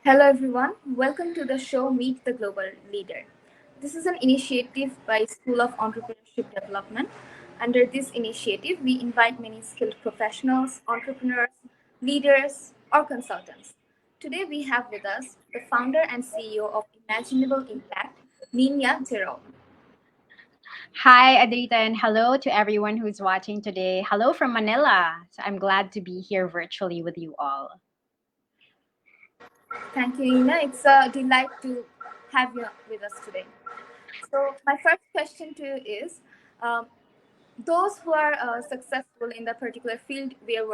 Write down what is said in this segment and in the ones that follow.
Hello everyone, welcome to the show Meet the Global Leader. This is an initiative by School of Entrepreneurship Development. Under this initiative, we invite many skilled professionals, entrepreneurs, leaders, or consultants. Today we have with us the founder and CEO of Imaginable Impact, Ninya Tiro. Hi, Adrita, and hello to everyone who's watching today. Hello from Manila. So I'm glad to be here virtually with you all. Thank you, Nina. It's a delight to have you with us today. So my first question to you is, um, those who are successful in the particular field they're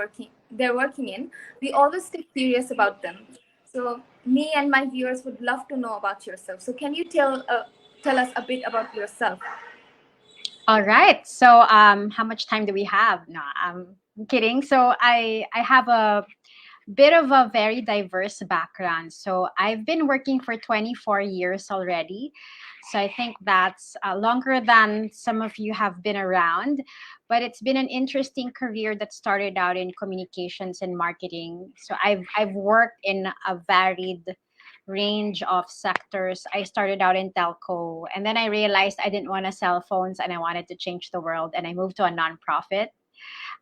working in, we always stay curious about them. So me and my viewers would love to know about yourself. So can you tell us a bit about yourself? All right. So, how much time do we have? No, I'm kidding. So, I have a bit of a very diverse background. So, I've been working for 24 years already. So, I think that's longer than some of you have been around. But it's been an interesting career that started out in communications and marketing. So, I've worked in a varied range of sectors. I started out in telco, and then I realized I didn't want to sell phones and I wanted to change the world, and I moved to a nonprofit.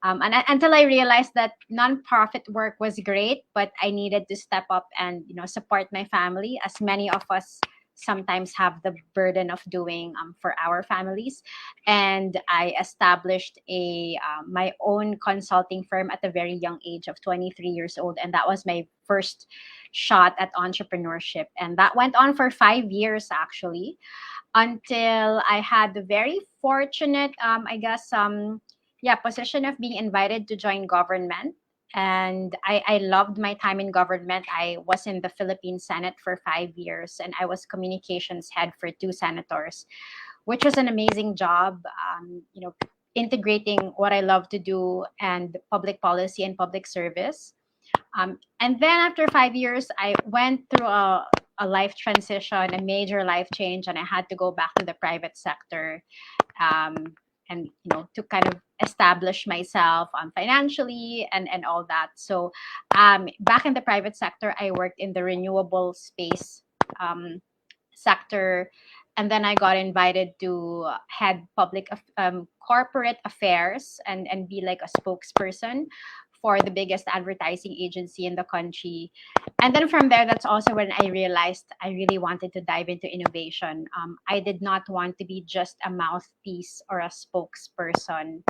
Until I realized that nonprofit work was great, but I needed to step up and support my family, as many of us sometimes have the burden of doing for our families. And I established a my own consulting firm at a very young age of 23 years old, and that was my first shot at entrepreneurship. And that went on for 5 years actually, until I had the very fortunate, position of being invited to join government. And I loved my time in government. I was in the Philippine Senate for 5 years, and I was communications head for two senators, which was an amazing job. Integrating what I love to do and public policy and public service. And then after 5 years, I went through a life transition, a major life change, and I had to go back to the private sector, and to kind of establish myself financially and all that. So back in the private sector, I worked in the renewable space sector, and then I got invited to head corporate affairs and be like a spokesperson for the biggest advertising agency in the country. And then from there, that's also when I realized I really wanted to dive into innovation. I did not want to be just a mouthpiece or a spokesperson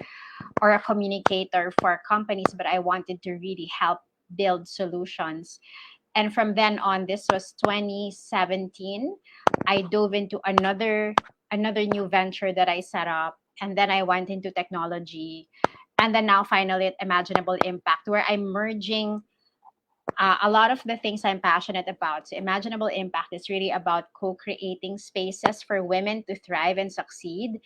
or a communicator for companies, but I wanted to really help build solutions. And from then on, this was 2017, I dove into another new venture that I set up, and then I went into technology, and then now finally at Imaginable Impact, where I'm merging a lot of the things I'm passionate about. So, Imaginable Impact is really about co creating spaces for women to thrive and succeed.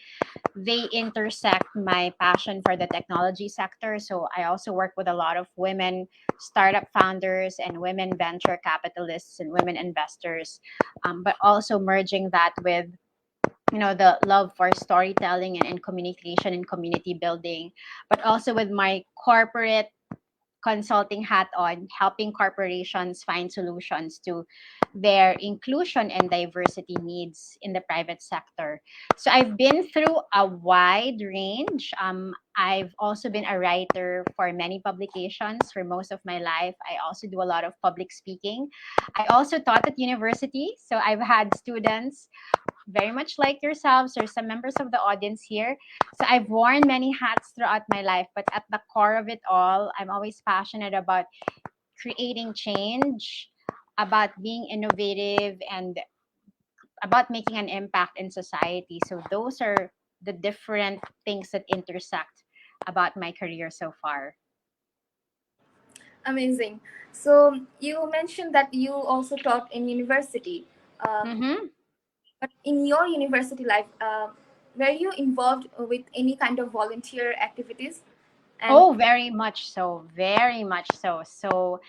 They intersect my passion for the technology sector. So, I also work with a lot of women startup founders and women venture capitalists and women investors, but also merging that with the love for storytelling and communication and community building, but also with my corporate consulting hat on, helping corporations find solutions to their inclusion and diversity needs in the private sector. So I've been through a wide range. I've also been a writer for many publications for most of my life. I also do a lot of public speaking. I also taught at university. So I've had students very much like yourselves or some members of the audience here. So I've worn many hats throughout my life, but at the core of it all, I'm always passionate about creating change, about being innovative, and about making an impact in society. So those are the different things that intersect about my career so far. Amazing. So you mentioned that you also taught in university. Mm-hmm. But in your university life, were you involved with any kind of volunteer activities? And Oh, very much so. Very much so. So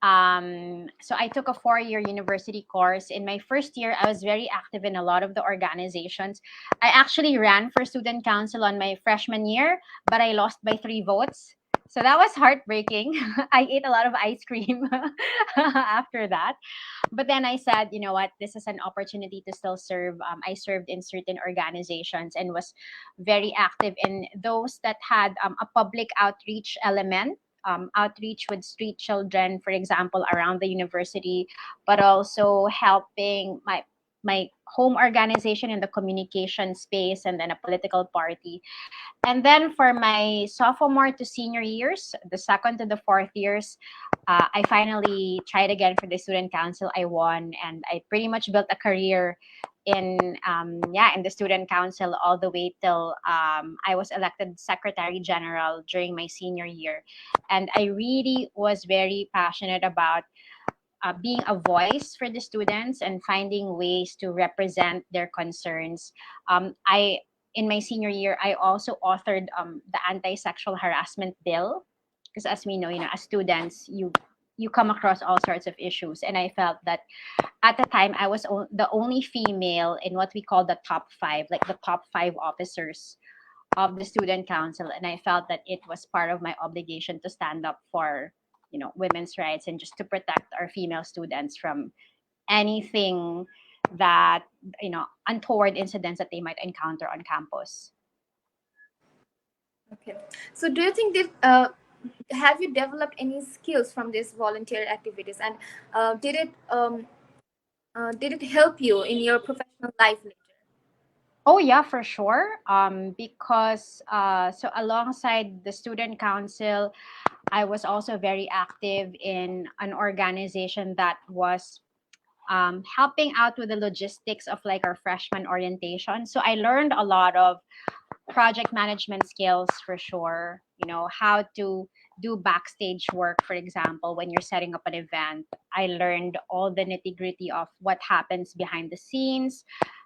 I took a 4 year university course. In my first year, I was very active in a lot of the organizations. I actually ran for student council on my freshman year, but I lost by 3 votes. So that was heartbreaking. I ate a lot of ice cream after that. But then I said, you know what, this is an opportunity to still serve. I served in certain organizations and was very active in those that had a public outreach element. Outreach with street children, for example, around the university, but also helping my home organization in the communication space, and then a political party. And then for my sophomore to senior years, the second to the fourth years, I finally tried again for the student council. I won, and I pretty much built a career in the student council all the way till I was elected secretary general during my senior year. And I really was very passionate about being a voice for the students and finding ways to represent their concerns. I In my senior year, I also authored the anti-sexual harassment bill, because as we know, as students, you come across all sorts of issues, and I felt that at the time I was the only female in what we call the top five, like the top five officers of the student council, and I felt that it was part of my obligation to stand up for women's rights, and just to protect our female students from anything that untoward incidents that they might encounter on campus. Okay. So do you think that have you developed any skills from these volunteer activities, and did it help you in your professional life later? Oh yeah, for sure. Because so alongside the student council, I was also very active in an organization that was helping out with the logistics of like our freshman orientation. So I learned a lot of project management skills for sure. How to do backstage work, for example, when you're setting up an event. I learned all the nitty gritty of what happens behind the scenes,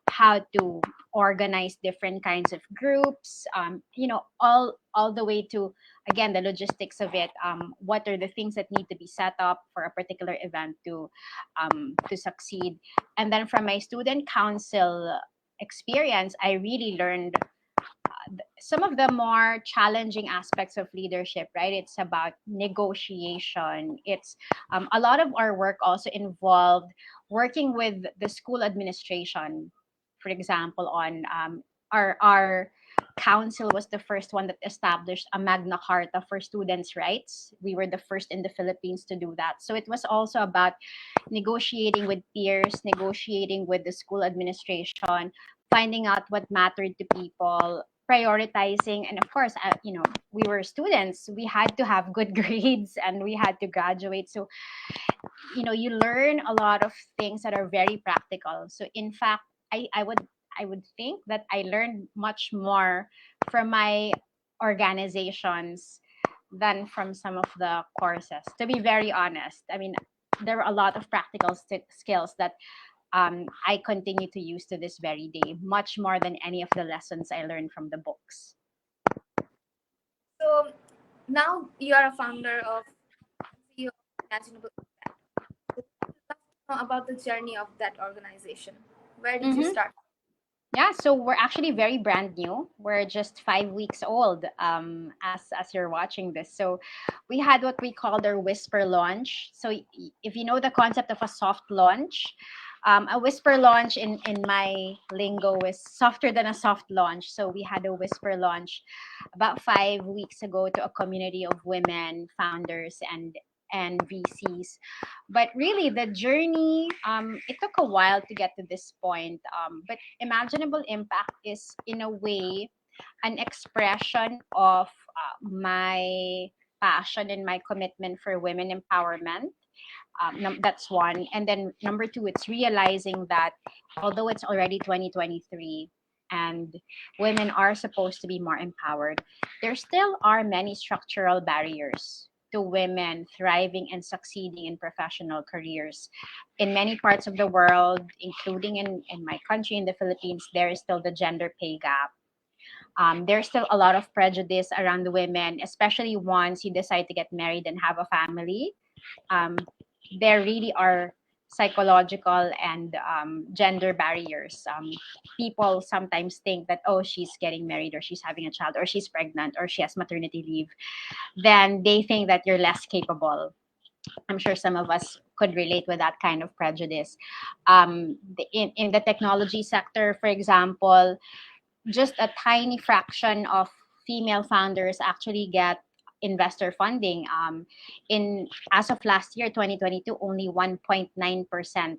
how to organize different kinds of groups, all the way to, again, the logistics of it. What are the things that need to be set up for a particular event to succeed? And then from my student council experience, I really learned some of the more challenging aspects of leadership, right? It's about negotiation. It's a lot of our work also involved working with the school administration, for example, on our council was the first one that established a Magna Carta for students' rights. We were the first in the Philippines to do that. So it was also about negotiating with peers, negotiating with the school administration, finding out what mattered to people, prioritizing, and of course, we were students. We had to have good grades, and we had to graduate. So you learn a lot of things that are very practical. So in fact, I would think that I learned much more from my organizations than from some of the courses, to be very honest. I mean, there were a lot of practical skills that I continue to use to this very day, much more than any of the lessons I learned from the books. So now you are a founder of CEO of Imaginable Impact. So I'd love to know about the journey of that organization. Where did you Mm-hmm. start? Yeah, so we're actually very brand new. We're just 5 weeks old as you're watching this. So we had what we called our whisper launch. So if you know the concept of a soft launch, a whisper launch in my lingo is softer than a soft launch. So we had a whisper launch about 5 weeks ago to a community of women founders and VCs. But really, the journey, it took a while to get to this point. But Imaginable Impact is, in a way, an expression of my passion and my commitment for women empowerment. That's one. And then number two, it's realizing that although it's already 2023 and women are supposed to be more empowered, there still are many structural barriers to women thriving and succeeding in professional careers. In many parts of the world, including in my country, in the Philippines, there is still the gender pay gap. There's still a lot of prejudice around the women, especially once you decide to get married and have a family. Um, there really are psychological and gender barriers. People sometimes think that, oh, she's getting married, or she's having a child, or she's pregnant, or she has maternity leave. Then they think that you're less capable. I'm sure some of us could relate with that kind of prejudice. In the technology sector, for example, just a tiny fraction of female founders actually get investor funding. In as of last year, 2022, only 1.9%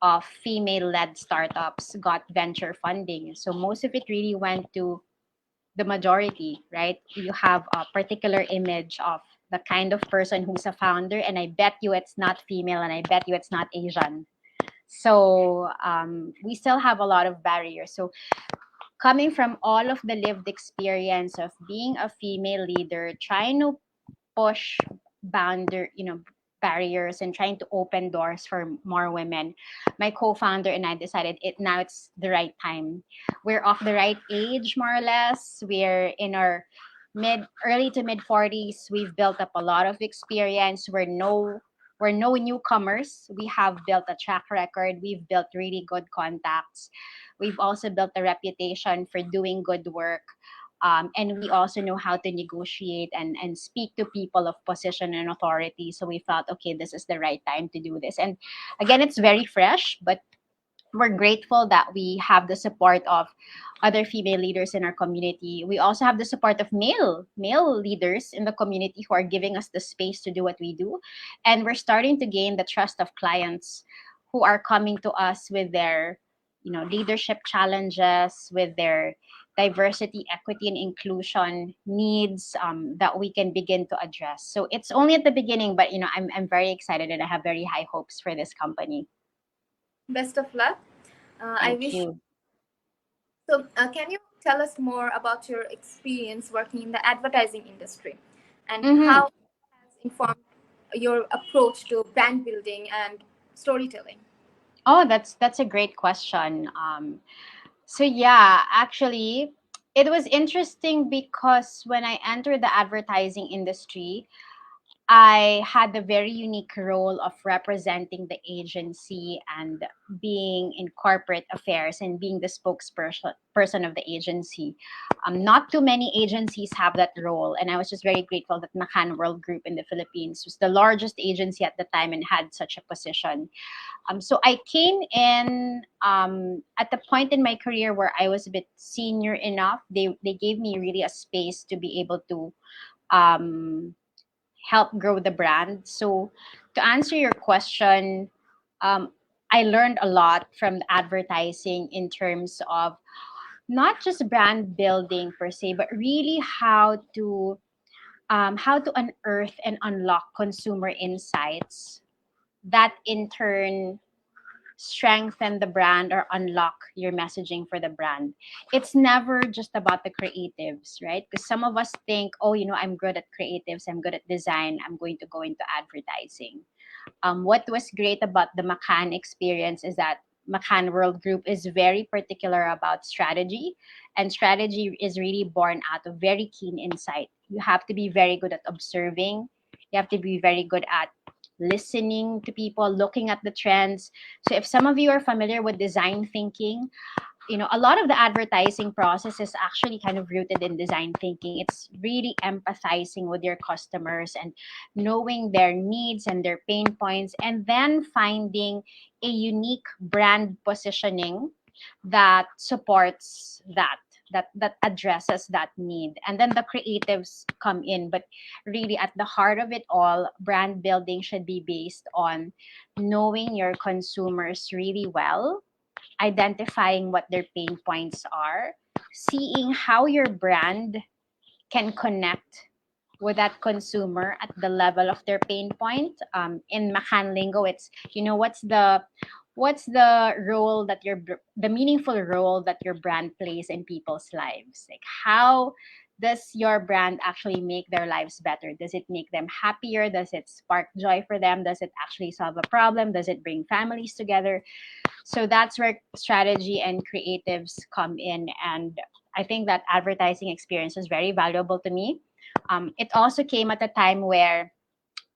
of female-led startups got venture funding. So most of it really went to the majority, right? You have a particular image of the kind of person who's a founder, and I bet you it's not female, and I bet you it's not Asian. So we still have a lot of barriers. So coming from all of the lived experience of being a female leader, trying to push barriers and trying to open doors for more women, my co-founder and I decided it's the right time. We're of the right age, more or less. We're in our mid early to mid 40s. We've built up a lot of experience. We're no newcomers. We have built a track record. We've built really good contacts. We've also built a reputation for doing good work. And we also know how to negotiate and speak to people of position and authority. So we felt, okay, this is the right time to do this. And again, it's very fresh, but we're grateful that we have the support of other female leaders in our community. We also have the support of male leaders in the community who are giving us the space to do what we do. And we're starting to gain the trust of clients who are coming to us with their leadership challenges, with their diversity, equity, and inclusion needs, that we can begin to address. So it's only at the beginning, but I'm very excited and I have very high hopes for this company. Best of luck. I Thank wish. you. So, can you tell us more about your experience working in the advertising industry and Mm-hmm. how it has informed your approach to brand building and storytelling? Oh, that's a great question. So yeah, actually, it was interesting because when I entered the advertising industry, I had the very unique role of representing the agency and being in corporate affairs and being the spokesperson of the agency. Not too many agencies have that role, and I was just very grateful that McCann World Group in the Philippines was the largest agency at the time and had such a position. So I came in at the point in my career where I was a bit senior enough. They gave me really a space to be able to um, help grow the brand. So to answer your question, um, I learned a lot from the advertising in terms of not just brand building per se, but really how to unearth and unlock consumer insights that in turn strengthen the brand or unlock your messaging for the brand. It's never just about the creatives, right? Because some of us think, oh, I'm good at creatives, I'm good at design, I'm going to go into advertising. What was great about the McCann experience is that McCann World Group is very particular about strategy, and strategy is really born out of very keen insight. You have to be very good at observing, you have to be very good at listening to people, looking at the trends. So if some of you are familiar with design thinking, a lot of the advertising process is actually kind of rooted in design thinking. It's really empathizing with your customers and knowing their needs and their pain points, and then finding a unique brand positioning that supports that addresses that need. And then the creatives come in, but really at the heart of it all, brand building should be based on knowing your consumers really well, identifying what their pain points are, seeing how your brand can connect with that consumer at the level of their pain point. In Macan lingo, it's what's the role that the meaningful role that your brand plays in people's lives. Like, how does your brand actually make their lives better? Does it make them happier? Does it spark joy for them? Does it actually solve a problem? Does it bring families together? So that's where strategy and creatives come in. And I think that advertising experience was very valuable to me. It also came at a time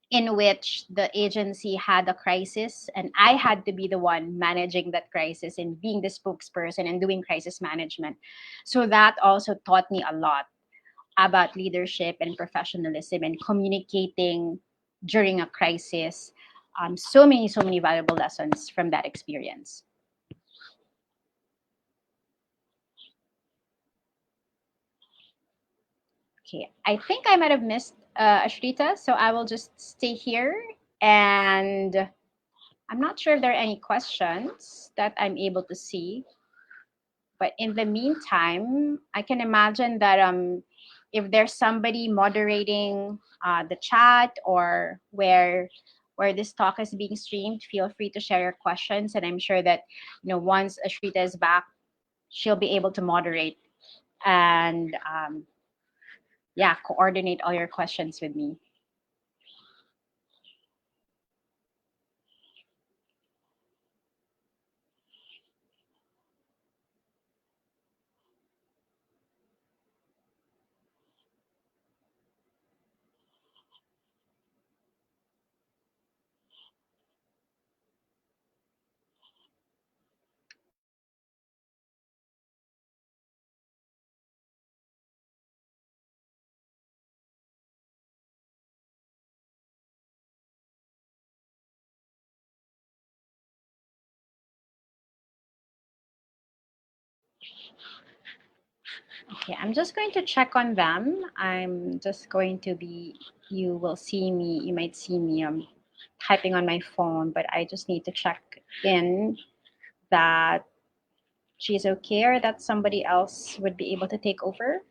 in which the agency had a crisis, and I had to be the one managing that crisis and being the spokesperson and doing crisis management. So that also taught me a lot about leadership and professionalism and communicating during a crisis. So many valuable lessons from that experience. Okay, I think I might have missed Ashrita, so I will just stay here. And I'm not sure if there are any questions that I'm able to see. But in the meantime, I can imagine that if there's somebody moderating the chat or where this talk is being streamed, feel free to share your questions. And I'm sure that once Ashrita is back, she'll be able to moderate and yeah, coordinate all your questions with me. Okay, I'm just going to check on them. I'm just going to be, you will see me, you might see me typing on my phone, but I just need to check in that she's okay or that somebody else would be able to take over.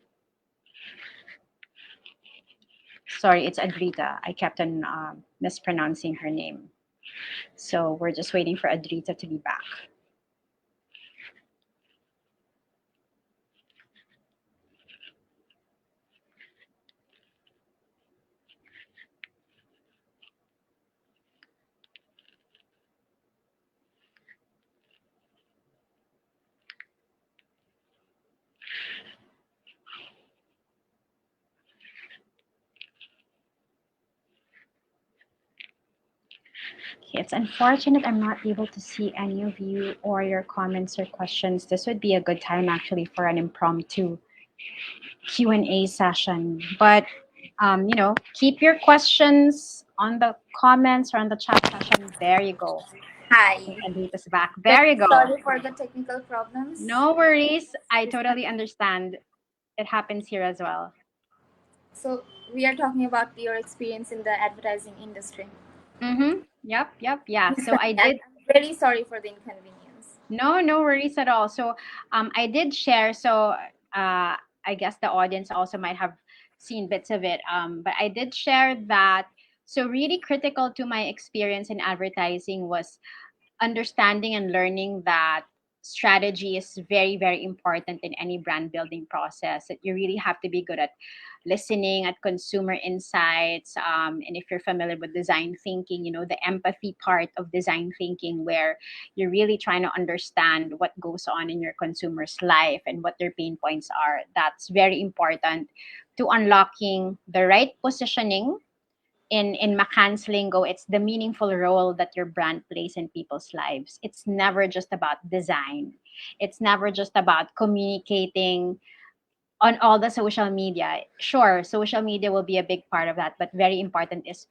Sorry, it's Adrita. I kept on mispronouncing her name. So we're just waiting for Adrita to be back. Okay, it's unfortunate I'm not able to see any of you or your comments or questions. This would be a good time actually for an impromptu Q&A session. But keep your questions on the comments or on the chat session. There you go. Hi. Adrita's back. Very There you go. sorry for the technical problems. No worries. I totally understand. It happens here as well. So we are talking about your experience in the advertising industry. Mm-hmm. Yep. Yeah. So I And did. I'm really sorry for the inconvenience. No worries at all. So I did share. So I guess the audience also might have seen bits of it. But I did share that. So really critical to my experience in advertising was understanding and learning that strategy is very very important in any brand building process, that you really have to be good at listening at consumer insights, and if you're familiar with design thinking, the empathy part of design thinking, where you're really trying to understand what goes on in your consumer's life and what their pain points are. That's very important to unlocking the right positioning. In McCann's lingo, it's the meaningful role that your brand plays in people's lives. It's never just about design. It's never just about communicating on all the social media. Sure, social media will be a big part of that, but very important is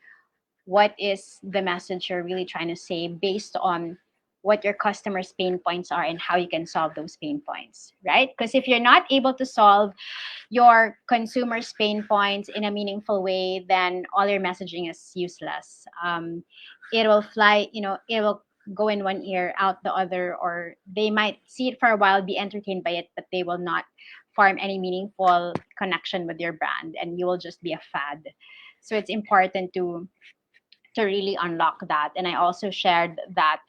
what is the message you're really trying to say based on what your customers' pain points are and how you can solve those pain points, right? Because if you're not able to solve your consumers' pain points in a meaningful way, then all your messaging is useless. It will fly, it will go in one ear, out the other, or they might see it for a while, be entertained by it, but they will not form any meaningful connection with your brand, and you will just be a fad. So it's important to really unlock that. And I also shared that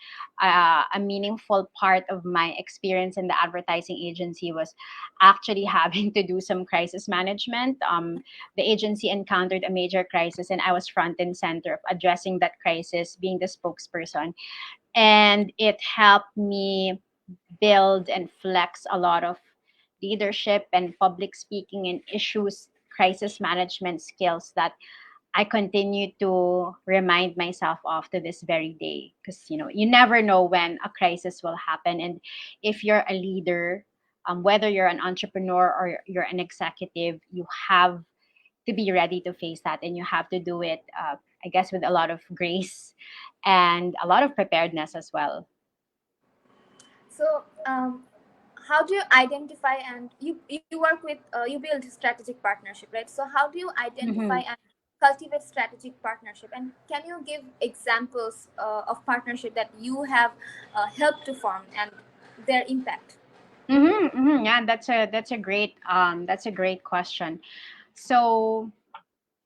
a meaningful part of my experience in the advertising agency was actually having to do some crisis management. The agency encountered a major crisis, and I was front and center of addressing that crisis, being the spokesperson. And it helped me build and flex a lot of leadership and public speaking and issues crisis management skills that I continue to remind myself of to this very day, because you never know when a crisis will happen. And if you're a leader, whether you're an entrepreneur or you're an executive, you have to be ready to face that, and you have to do it. I guess with a lot of grace and a lot of preparedness as well. So, how do you identify and you work with you build strategic partnership, right? So, how do you identify Mm-hmm. and cultivate strategic partnership? And can you give examples of partnership that you have helped to form and their impact? Mm-hmm, mm-hmm. Yeah, that's a great question. So,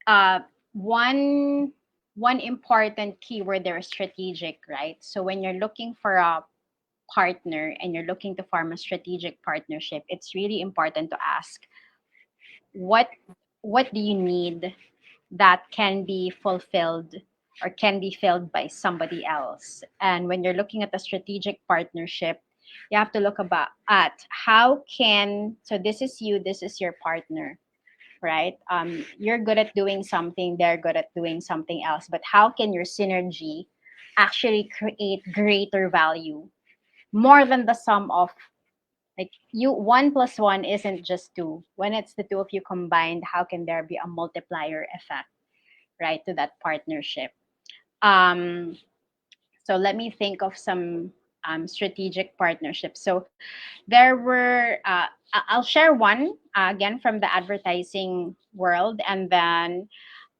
uh, one one important keyword there is strategic, right? So when you're looking for a partner and you're looking to form a strategic partnership, it's really important to ask what what do you need that can be fulfilled or can be filled by somebody else. And when you're looking at a strategic partnership, you have to look about at how can, so this is you, this is your partner, right? You're good at doing something, they're good at doing something else, but how can your synergy actually create greater value more than the sum of, like, you, one plus one isn't just two. When it's the two of you combined, how can there be a multiplier effect, right, to that partnership? um so let me think of some strategic partnerships. So there were I'll share one again from the advertising world, and then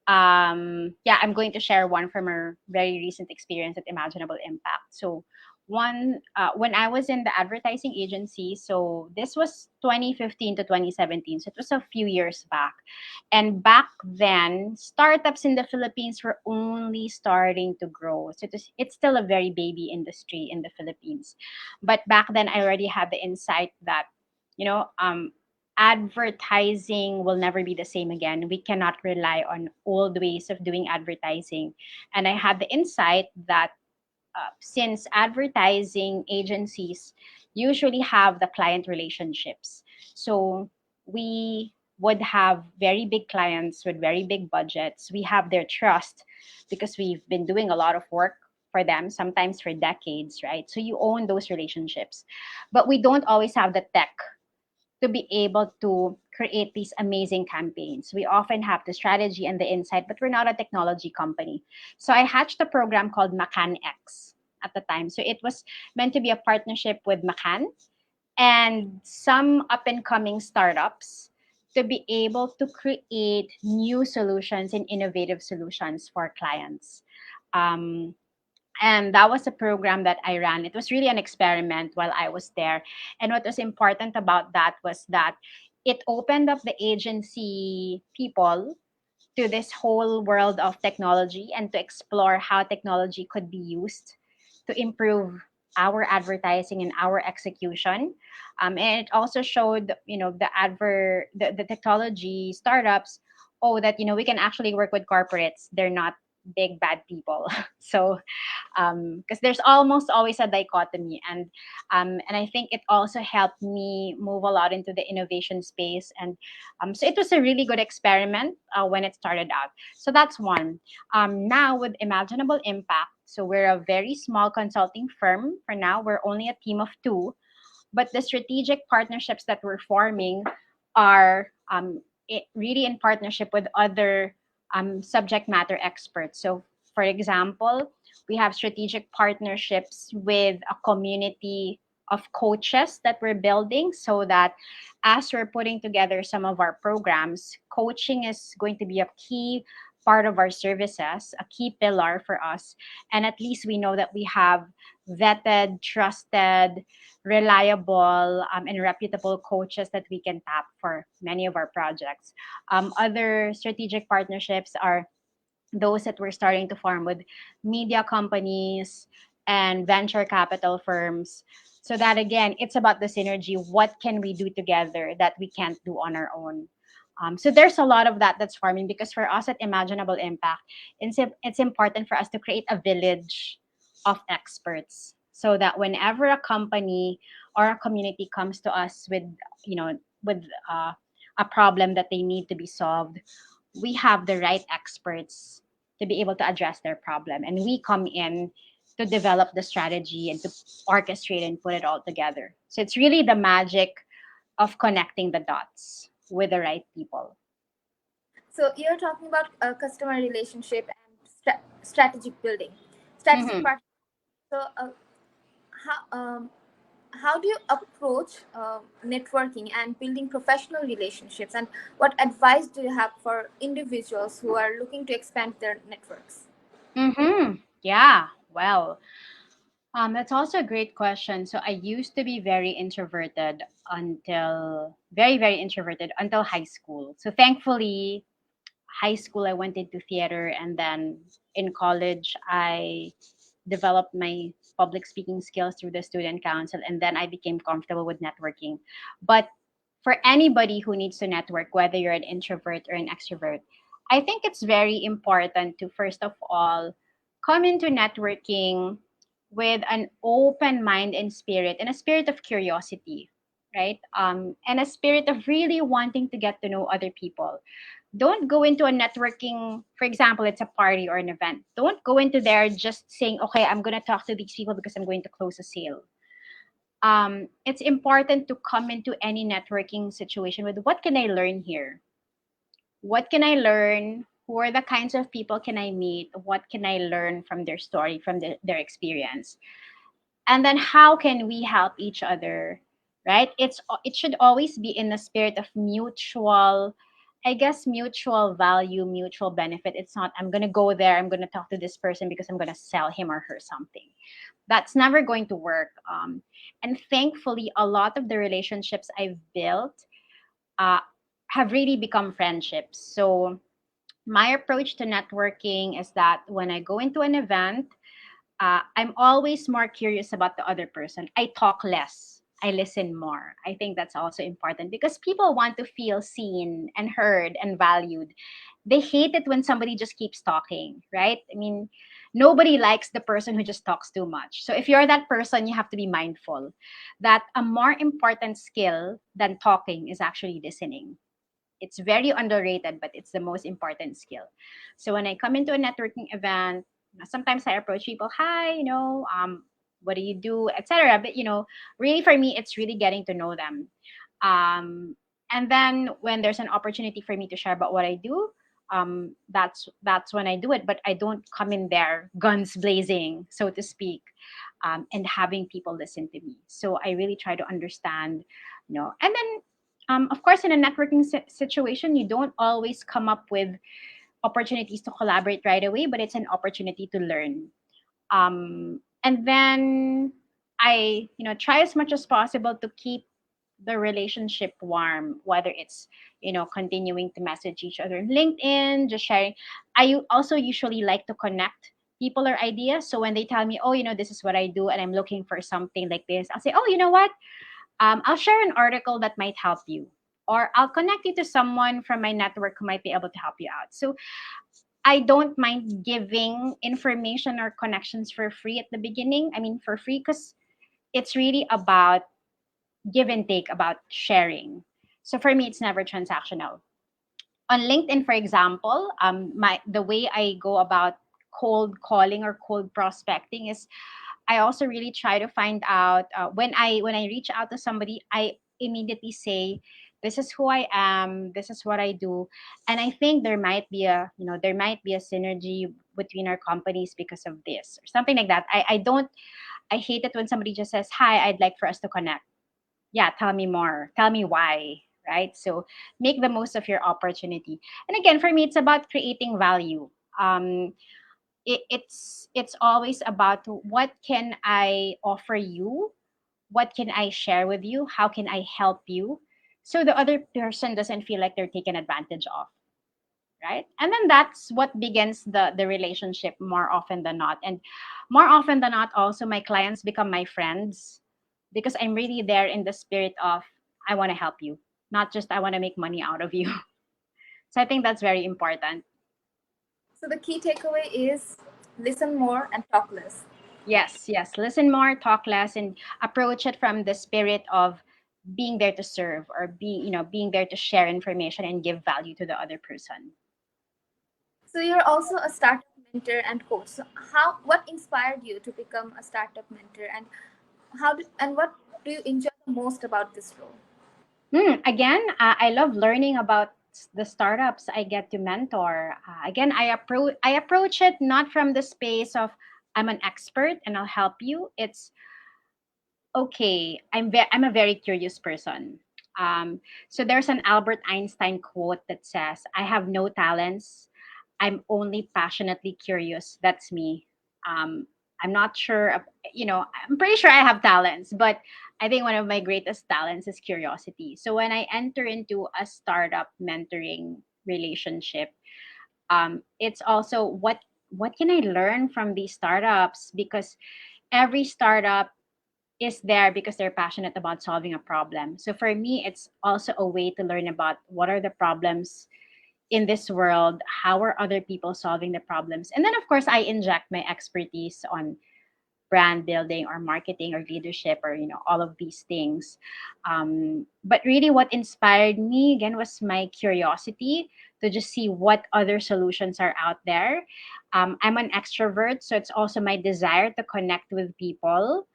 yeah, I'm going to share one from a very recent experience at Imaginable Impact. So one when I was in the advertising agency, so this was 2015 to 2017, so it was a few years back. And back then, startups in the Philippines were only starting to grow, so it's still a very baby industry in the Philippines. But back then I already had the insight that, you know, advertising will never be the same again. We cannot rely on old ways of doing advertising. And I had the insight that since advertising agencies usually have the client relationships, so we would have very big clients with very big budgets. We have their trust because we've been doing a lot of work for them, sometimes for decades, right? So you own those relationships. But we don't always have the tech to be able to create these amazing campaigns. We often have the strategy and the insight, but we're not a technology company. So I hatched a program called Macan X at the time. So it was meant to be a partnership with Macan and some up and coming startups to be able to create new solutions and innovative solutions for clients. Um, and that was a program that I ran. It was really an experiment while I was there. And what was important about that was that it opened up the agency people to this whole world of technology and to explore how technology could be used to improve our advertising and our execution. And it also showed, you know, the technology startups, oh, that, you know, we can actually work with corporates. They're not big bad people. So because there's almost always a dichotomy, and I think it also helped me move a lot into the innovation space. And so it was a really good experiment when it started out. So that's one. Now with Imaginable Impact, so we're a very small consulting firm for now. We're only a team of two, but the strategic partnerships that we're forming are really in partnership with other subject matter experts. So, for example, we have strategic partnerships with a community of coaches that we're building, so that as we're putting together some of our programs, coaching is going to be a key part of our services, a key pillar for us. And at least we know that we have vetted, trusted, reliable, and reputable coaches that we can tap for many of our projects. Other strategic partnerships are those that we're starting to form with media companies and venture capital firms. So that again, it's about the synergy. What can we do together that we can't do on our own? So there's a lot of that that's forming, because for us at Imaginable Impact, it's important for us to create a village of experts, so that whenever a company or a community comes to us with, you know, with a problem that they need to be solved, we have the right experts to be able to address their problem, and we come in to develop the strategy and to orchestrate and put it all together. So it's really the magic of connecting the dots with the right people. So you're talking about customer relationship and strategic building, strategic Mm-hmm. part. So, how how do you approach networking and building professional relationships, and what advice do you have for individuals who are looking to expand their networks? Mm-hmm. Yeah. Well, that's also a great question. So I used to be very introverted until very, very introverted until high school. So thankfully, high school I went into theater, and then in college I developed my public speaking skills through the student council, and then I became comfortable with networking. But for anybody who needs to network, whether you're an introvert or an extrovert, I think it's very important to first of all come into networking with an open mind and spirit, and a spirit of curiosity, right? And a spirit of really wanting to get to know other people. Don't go into a networking, for example, it's a party or an event. Don't go into there just saying, okay, I'm going to talk to these people because I'm going to close a sale. It's important to come into any networking situation with, what can I learn here? What can I learn? Who are the kinds of people can I meet? What can I learn from their story, from their experience? And then how can we help each other, right? It should always be in the spirit of mutual, I guess, mutual value, mutual benefit. It's not, I'm going to go there, I'm going to talk to this person because I'm going to sell him or her something. That's never going to work. And thankfully, a lot of the relationships I've built uh, have really become friendships. So my approach to networking is that when I go into an event, I'm always more curious about the other person. I talk less. I listen more. I think that's also important because people want to feel seen and heard and valued. They hate it when somebody just keeps talking, right? I mean, nobody likes the person who just talks too much. So if you're that person, you have to be mindful that a more important skill than talking is actually listening. It's very underrated, but it's the most important skill. So when I come into a networking event, sometimes I approach people, hi, what do you do, etc. But really for me, it's really getting to know them. Um, and then when there's an opportunity for me to share about what I do, that's when I do it. But I don't come in there guns blazing, so to speak, and having people listen to me. So I really try to understand, and then of course, in a networking situation, you don't always come up with opportunities to collaborate right away, but it's an opportunity to learn. And then I, try as much as possible to keep the relationship warm, whether it's, continuing to message each other on LinkedIn, just sharing. Also usually like to connect people or ideas. So when they tell me, oh, this is what I do and I'm looking for something like this, I'll say, oh, you know what? I'll share an article that might help you, or I'll connect you to someone from my network who might be able to help you out. So I don't mind giving information or connections for free at the beginning. I mean, for free, because it's really about give and take, about sharing. So for me, it's never transactional. On LinkedIn, for example, the way I go about cold calling or cold prospecting is I also really try to find out when I reach out to somebody, I immediately say, "This is who I am. This is what I do," and I think there might be a synergy between our companies because of this or something like that. I don't. I hate it when somebody just says, "Hi, I'd like for us to connect." Yeah, tell me more. Tell me why. Right. So make the most of your opportunity. And again, for me, it's about creating value. Um, it's always about, what can I offer you, what can I share with you, how can I help you, so the other person doesn't feel like they're taken advantage of, right? And then that's what begins the relationship more often than not. And more often than not, also my clients become my friends because I'm really there in the spirit of, I want to help you, not just I want to make money out of you. So I think that's very important. So the key takeaway is listen more and talk less. Yes, yes. Listen more, talk less, and approach it from the spirit of being there to serve, or being there to share information and give value to the other person. So you're also a startup mentor and coach. So what inspired you to become a startup mentor, and what do you enjoy the most about this role? Again, I love learning about the startups I get to mentor. Again, I approach it not from the space of I'm an expert and I'll help you. It's okay. I'm a very curious person. So there's an Albert Einstein quote that says, "I have no talents. I'm only passionately curious." That's me. Um, I'm not sure. I'm pretty sure I have talents, but I think one of my greatest talents is curiosity. So when I enter into a startup mentoring relationship, it's also what can I learn from these startups, because every startup is there because they're passionate about solving a problem. So for me, it's also a way to learn about what are the problems in this world, how are other people solving the problems. And then of course I inject my expertise on brand building or marketing or leadership or all of these things. But really what inspired me again was my curiosity to just see what other solutions are out there. I'm an extrovert, so it's also my desire to connect with people.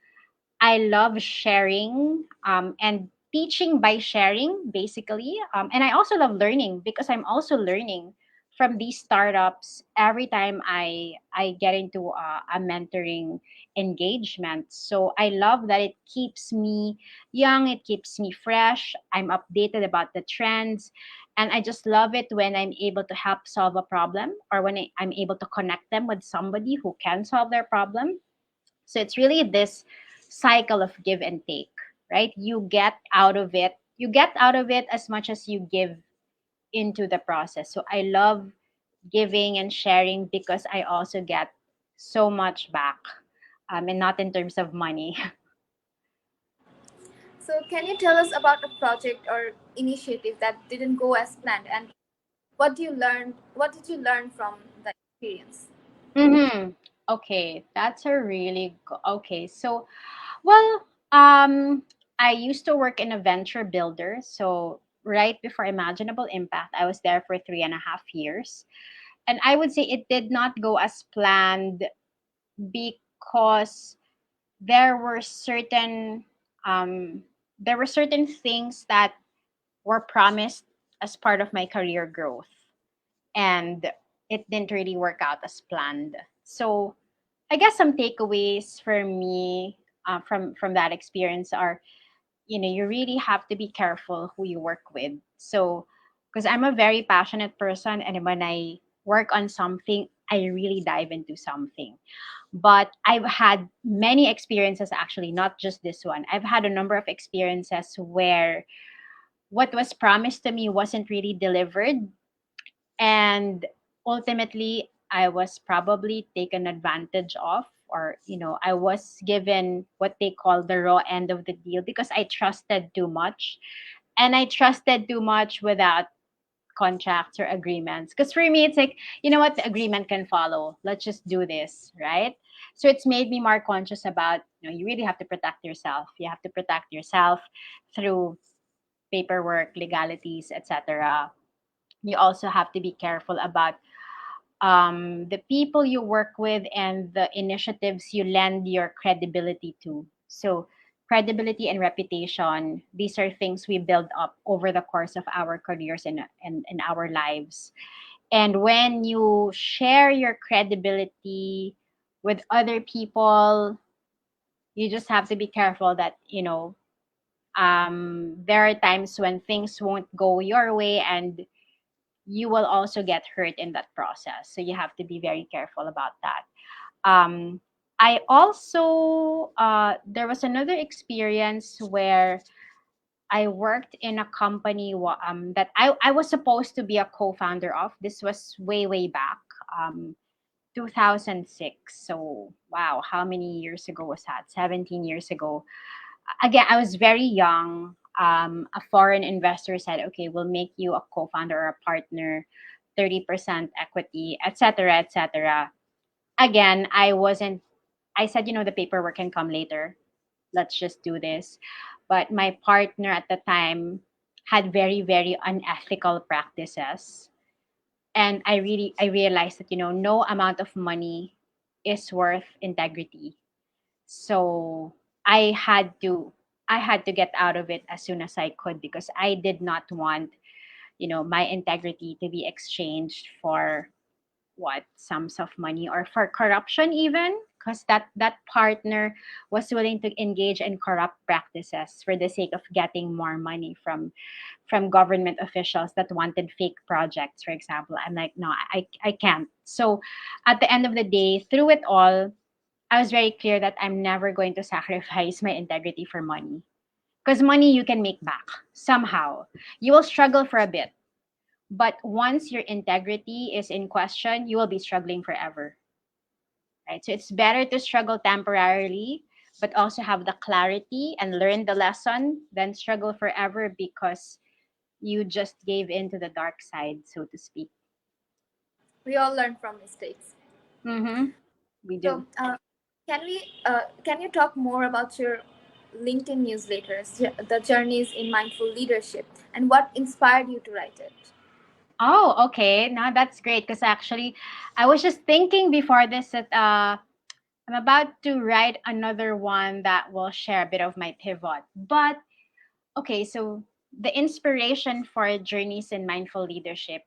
I love sharing and teaching by sharing, basically. And I also love learning because I'm also learning from these startups every time I get into a mentoring engagement. So I love that it keeps me young, it keeps me fresh. I'm updated about the trends. And I just love it when I'm able to help solve a problem, or when I'm able to connect them with somebody who can solve their problem. So it's really this cycle of give and take, right? You get out of it as much as you give into the process. So I love giving and sharing because I also get so much back, and not in terms of money. So, can you tell us about a project or initiative that didn't go as planned, and what do you learn? What did you learn from the experience? Mm-hmm. Okay, that's a really okay. So, well, um, I used to work in a venture builder. So right before Imaginable Impact, I was there for 3.5 years. And I would say it did not go as planned because there were certain um, there were certain things that were promised as part of my career growth, and it didn't really work out as planned. So I guess some takeaways for me from that experience are, you really have to be careful who you work with. So because I'm a very passionate person, and when I work on something, I really dive into something. But I've had many experiences, actually, not just this one. I've had a number of experiences where what was promised to me wasn't really delivered, and ultimately I was probably taken advantage of, or I was given what they call the raw end of the deal because I trusted too much, and I trusted too much without contracts or agreements. Because for me, it's like, what, the agreement can follow, let's just do this, right? So it's made me more conscious about, you really have to protect yourself. You have to protect yourself through paperwork, legalities, etc. You also have to be careful about the people you work with and the initiatives you lend your credibility to. So, credibility and reputation, these are things we build up over the course of our careers and our lives. And when you share your credibility with other people, you just have to be careful that, there are times when things won't go your way, and you will also get hurt in that process. So you have to be very careful about that. Um, I also, there was another experience where I worked in a company that I was supposed to be a co founder of. This was way, way back, 2006. So, wow, how many years ago was that? 17 years ago. Again, I was very young. A foreign investor said, "Okay, we'll make you a co-founder or a partner, 30% equity, etc., etc." Again, I wasn't. I said, the paperwork can come later. Let's just do this. But my partner at the time had very, very unethical practices, and I realized that no amount of money is worth integrity. So I had to I had to get out of it as soon as I could, because I did not want my integrity to be exchanged for what sums of money or for corruption even, because that partner was willing to engage in corrupt practices for the sake of getting more money from government officials that wanted fake projects, for example. I'm like, no, I can't. So at the end of the day, through it all, I was very clear that I'm never going to sacrifice my integrity for money, because money you can make back somehow. You will struggle for a bit, but once your integrity is in question, you will be struggling forever, right? So it's better to struggle temporarily, but also have the clarity and learn the lesson than struggle forever because you just gave in to the dark side, so to speak. We all learn from mistakes. Mm-hmm. We do. So, can you talk more about your LinkedIn newsletters, the journeys in mindful leadership, and what inspired you to write it? Oh, okay. Now that's great because actually, I was just thinking before this that I'm about to write another one that will share a bit of my pivot. But okay, so the inspiration for journeys in mindful leadership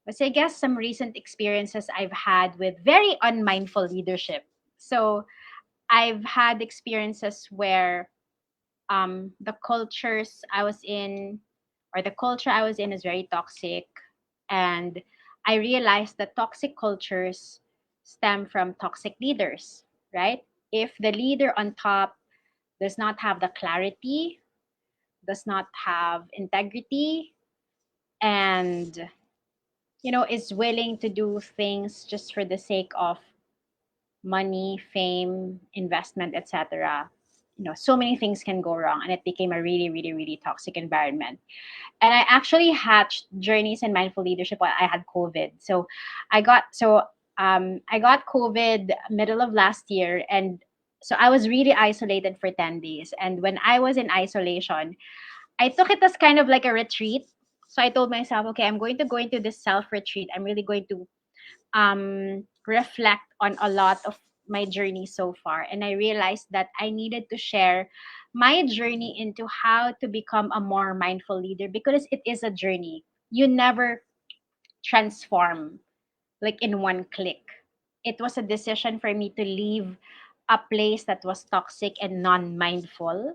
was, I guess, some recent experiences I've had with very unmindful leadership. So I've had experiences where the cultures I was in, or the culture I was in, is very toxic. And I realized that toxic cultures stem from toxic leaders, right? If the leader on top does not have the clarity, does not have integrity, and is willing to do things just for the sake of money, fame, investment, etc. So many things can go wrong, and it became a really, really, really toxic environment. And I actually hatched journeys in mindful leadership while I had COVID. So I got COVID middle of last year, and so I was really isolated for 10 days. And when I was in isolation, I took it as kind of like a retreat. So I told myself, okay, I'm going to go into this self retreat. I'm really going to reflect on a lot of my journey so far. And I realized that I needed to share my journey into how to become a more mindful leader, because it is a journey. You never transform like in one click. It was a decision for me to leave a place that was toxic and non mindful,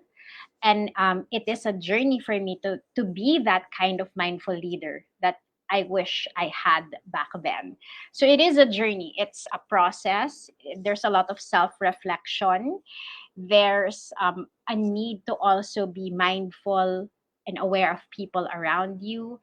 and it is a journey for me to be that kind of mindful leader that I wish I had back then. So it is a journey, it's a process. There's a lot of self reflection. There's a need to also be mindful and aware of people around you,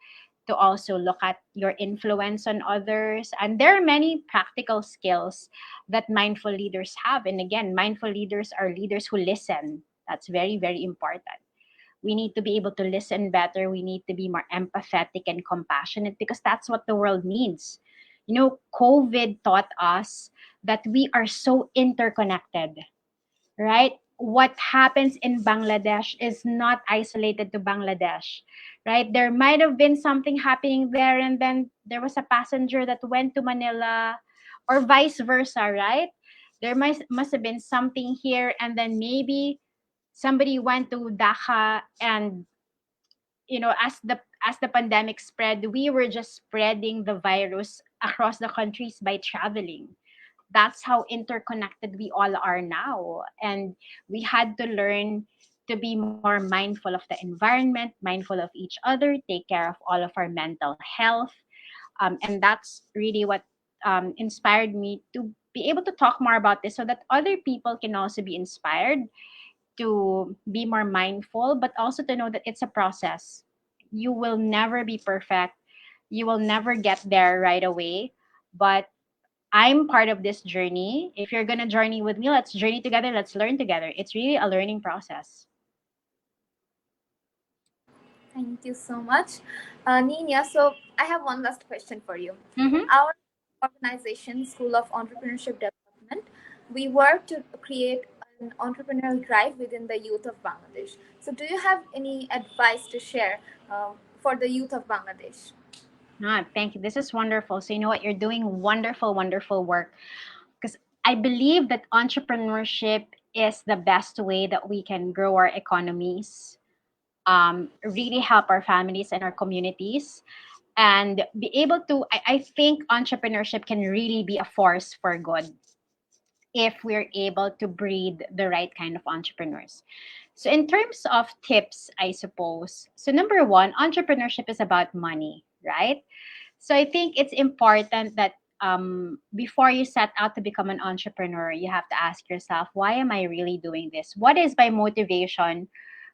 to also look at your influence on others. And there are many practical skills that mindful leaders have. And again, mindful leaders are leaders who listen. That's very, very important. We need to be able to listen better. We need to be more empathetic and compassionate, because that's what the world needs. COVID taught us that we are so interconnected, right? What happens in Bangladesh is not isolated to Bangladesh, right? There might have been something happening there, and then there was a passenger that went to Manila, or vice versa, right? There must have been something here, and then maybe somebody went to Dhaka, and as the pandemic spread, we were just spreading the virus across the countries by traveling. That's how interconnected we all are now. And we had to learn to be more mindful of the environment, mindful of each other, take care of all of our mental health. And that's really what inspired me to be able to talk more about this, so that other people can also be inspired to be more mindful, but also to know that it's a process. You will never be perfect. You will never get there right away. But I'm part of this journey. If you're going to journey with me, let's journey together. Let's learn together. It's really a learning process. Thank you so much, Nina. So, I have one last question for you. Mm-hmm. Our organization, School of Entrepreneurship Development, we work to create an entrepreneurial drive within the youth of Bangladesh. So, do you have any advice to share for the youth of Bangladesh? Thank you. This is wonderful. So, you know what? You're doing wonderful, wonderful work, because I believe that entrepreneurship is the best way that we can grow our economies, really help our families and our communities, and be able to, I think entrepreneurship can really be a force for good if we're able to breed the right kind of entrepreneurs. So, in terms of tips, I suppose, so number one, entrepreneurship is about money, right? So, I think it's important that before you set out to become an entrepreneur, you have to ask yourself, why am I really doing this? What is my motivation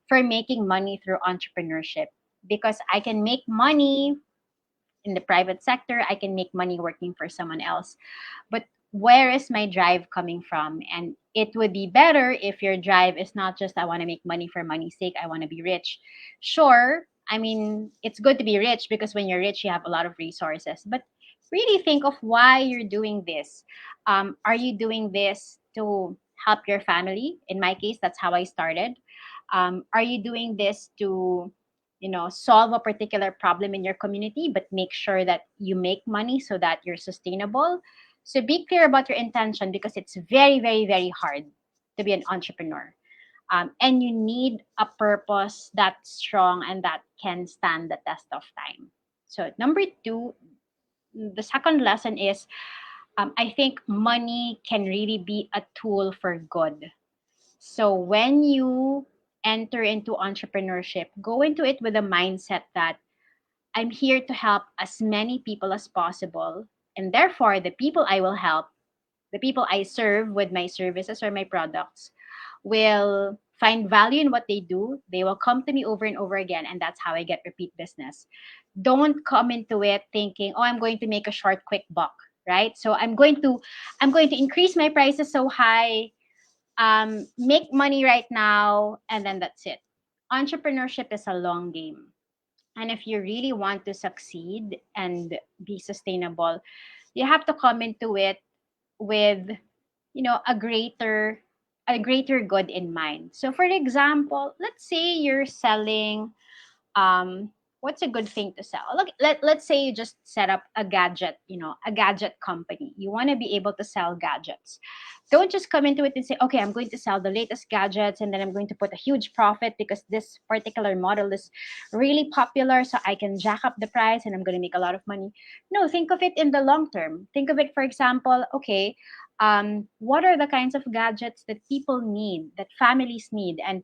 for making money through entrepreneurship? Because I can make money in the private sector, I can make money working for someone else, but where is my drive coming from? And it would be better if your drive is not just, I want to make money for money's sake, I want to be rich. Sure, I mean, it's good to be rich because when you're rich, you have a lot of resources. But really think of why you're doing this. Are you doing this to help your family? In my case, that's how I started. Are you doing this to, solve a particular problem in your community, but make sure that you make money so that you're sustainable? So be clear about your intention, because it's very, very, very hard to be an entrepreneur. And you need a purpose that's strong and that can stand the test of time. So, number two, the second lesson is, I think money can really be a tool for good. So, when you enter into entrepreneurship, go into it with a mindset that I'm here to help as many people as possible. And therefore, the people I will help, the people I serve with my services or my products, will find value in what they do. They will come to me over and over again, and that's how I get repeat business. Don't come into it thinking, "Oh, I'm going to make a short, quick buck." Right? So I'm going to increase my prices so high, make money right now, and then that's it. Entrepreneurship is a long game. And if you really want to succeed and be sustainable, you have to come into it with, a greater good in mind. So for example, let's say you're selling, um what's a good thing to sell? Look, let's say you just set up a gadget company. You want to be able to sell gadgets. Don't just come into it and say, okay, I'm going to sell the latest gadgets, and then I'm going to put a huge profit because this particular model is really popular, so I can jack up the price and I'm going to make a lot of money. No, think of it in the long term. Think of it, for example, okay, what are the kinds of gadgets that people need, that families need, and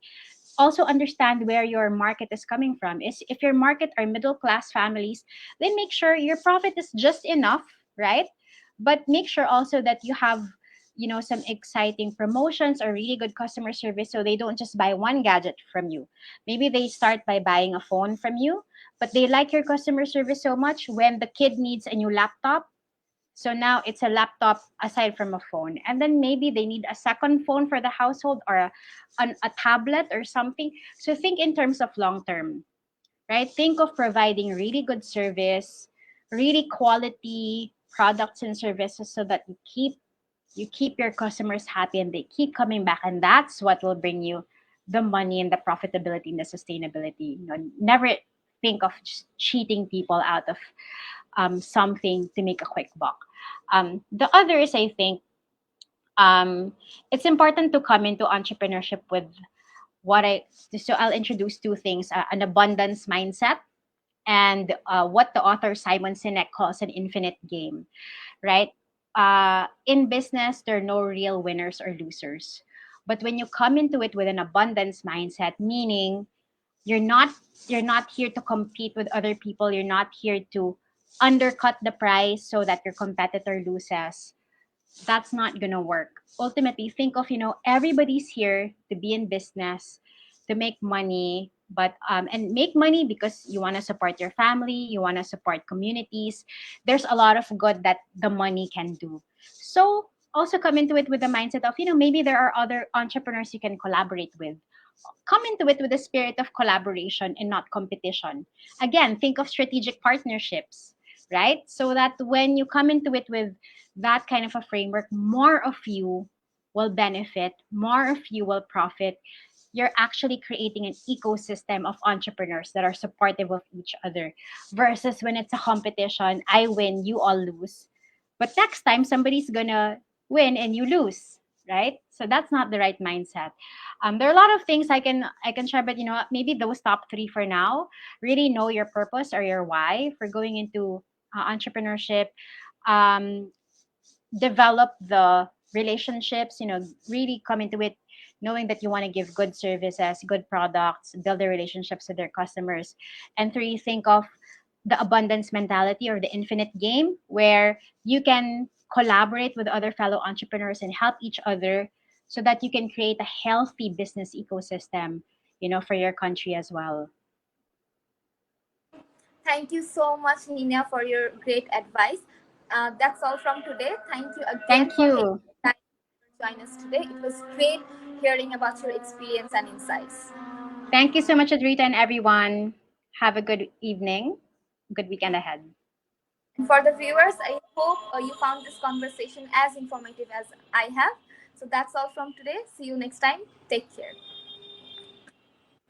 also understand where your market is coming from. Is if your market are middle class families, then make sure your profit is just enough, right? But make sure also that you have, some exciting promotions or really good customer service, so they don't just buy one gadget from you. Maybe they start by buying a phone from you, but they like your customer service so much, when the kid needs a new laptop, so now it's a laptop aside from a phone. And then maybe they need a second phone for the household, or a tablet or something. So think in terms of long term, right? Think of providing really good service, really quality products and services, so that you keep your customers happy and they keep coming back. And that's what will bring you the money and the profitability and the sustainability. Never think of just cheating people out of something to make a quick buck. The other is, I think, it's important to come into entrepreneurship with what I. So I'll introduce two things: an abundance mindset, and what the author Simon Sinek calls an infinite game. Right? In business, there are no real winners or losers. But when you come into it with an abundance mindset, meaning you're not you're not here to compete with other people, you're not here to undercut the price so that your competitor loses. That's not gonna work. Ultimately, think of, everybody's here to be in business, to make money, but and make money because you want to support your family, you want to support communities. There's a lot of good that the money can do. So also come into it with the mindset of, maybe there are other entrepreneurs you can collaborate with. Come into it with a spirit of collaboration and not competition. Again, think of strategic partnerships, right? So that when you come into it with that kind of a framework, more of you will benefit, more of you will profit. You're actually creating an ecosystem of entrepreneurs that are supportive of each other, versus when it's a competition, I win, you all lose. But next time, somebody's gonna win and you lose. right? So that's not the right mindset. There are a lot of things I can share, but maybe those top three for now. Really know your purpose or your why for going into entrepreneurship. Um, Develop the relationships. Really come into it knowing that you want to give good services, good products, build the relationships with their customers. And three, think of the abundance mentality or the infinite game where you can collaborate with other fellow entrepreneurs and help each other so that you can create a healthy business ecosystem, for your country as well. Thank you so much, Nina, for your great advice. That's all from today. Thank you again Thank for taking you. time to join us today. It was great hearing about your experience and insights. Thank you so much, Adrita, and everyone. Have a good evening, good weekend ahead. And for the viewers, I hope you found this conversation as informative as I have. So that's all from today. See you next time. Take care.